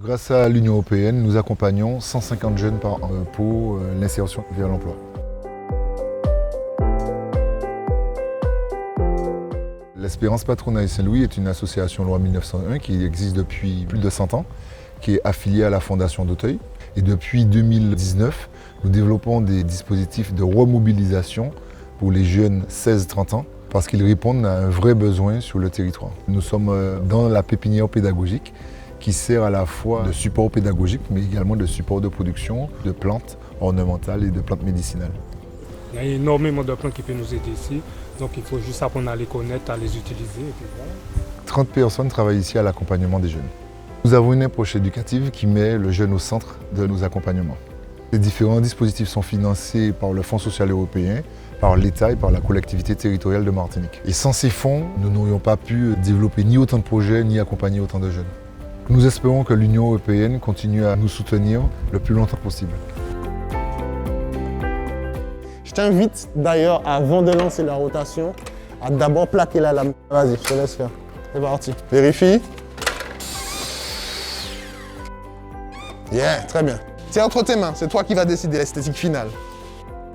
Grâce à l'Union européenne, nous accompagnons 150 jeunes pour l'insertion vers l'emploi. L'Espérance Patronale Saint-Louis est une association loi 1901 qui existe depuis plus de 100 ans, qui est affiliée à la Fondation d'Auteuil. Et depuis 2019, nous développons des dispositifs de remobilisation pour les jeunes 16-30 ans parce qu'ils répondent à un vrai besoin sur le territoire. Nous sommes dans la pépinière pédagogique qui sert à la fois de support pédagogique mais également de support de production de plantes ornementales et de plantes médicinales. Il y a énormément de plantes qui peuvent nous aider ici, donc il faut juste apprendre à les connaître, à les utiliser. Et puis voilà. 30 personnes travaillent ici à l'accompagnement des jeunes. Nous avons une approche éducative qui met le jeune au centre de nos accompagnements. Les différents dispositifs sont financés par le Fonds social européen, par l'État et par la collectivité territoriale de Martinique. Et sans ces fonds, nous n'aurions pas pu développer ni autant de projets, ni accompagner autant de jeunes. Nous espérons que l'Union européenne continue à nous soutenir le plus longtemps possible. Je t'invite d'ailleurs, avant de lancer la rotation, à d'abord plaquer la lame. Vas-y, je te laisse faire. C'est parti. Vérifie. Yeah, très bien. Tiens entre tes mains, c'est toi qui vas décider l'esthétique finale.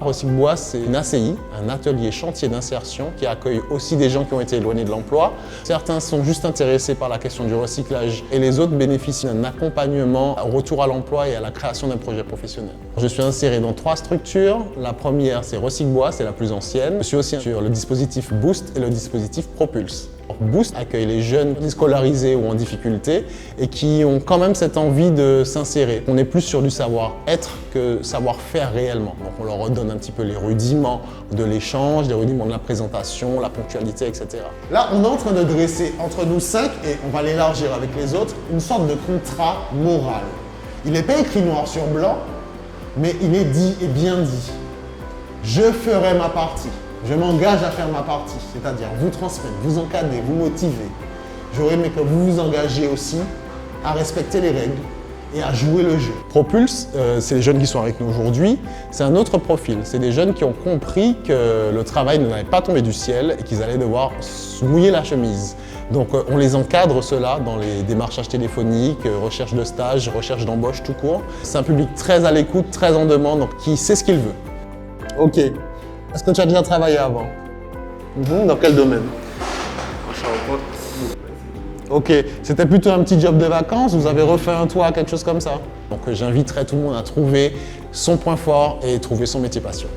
Recycle Bois, c'est une ACI, un atelier chantier d'insertion qui accueille aussi des gens qui ont été éloignés de l'emploi. Certains sont juste intéressés par la question du recyclage et les autres bénéficient d'un accompagnement au retour à l'emploi et à la création d'un projet professionnel. Je suis inséré dans 3 structures. La première, c'est Recycle Bois, c'est la plus ancienne. Je suis aussi sur le dispositif Boost et le dispositif Propulse. Boost accueille les jeunes déscolarisés ou en difficulté et qui ont quand même cette envie de s'insérer. On est plus sur du savoir-être que savoir-faire réellement. Donc on leur redonne un petit peu les rudiments de l'échange, les rudiments de la présentation, la ponctualité, etc. Là, on est en train de dresser entre nous 5 et on va l'élargir avec les autres, une sorte de contrat moral. Il n'est pas écrit noir sur blanc, mais il est dit et bien dit. Je ferai ma partie. Je m'engage à faire ma partie, c'est-à-dire vous transmettre, vous encadrer, vous motiver. J'aurais aimé que vous vous engagiez aussi à respecter les règles et à jouer le jeu. Propulse, c'est les jeunes qui sont avec nous aujourd'hui. C'est un autre profil. C'est des jeunes qui ont compris que le travail n'allait pas tomber du ciel et qu'ils allaient devoir se mouiller la chemise. Donc on les encadre cela dans les démarchages téléphoniques, recherche de stage, recherche d'embauche tout court. C'est un public très à l'écoute, très en demande, donc qui sait ce qu'il veut. Ok. Est-ce que tu as déjà travaillé avant? Dans quel domaine? Ok, c'était plutôt un petit job de vacances, vous avez refait un toit, quelque chose comme ça? Donc j'inviterai tout le monde à trouver son point fort et trouver son métier passion.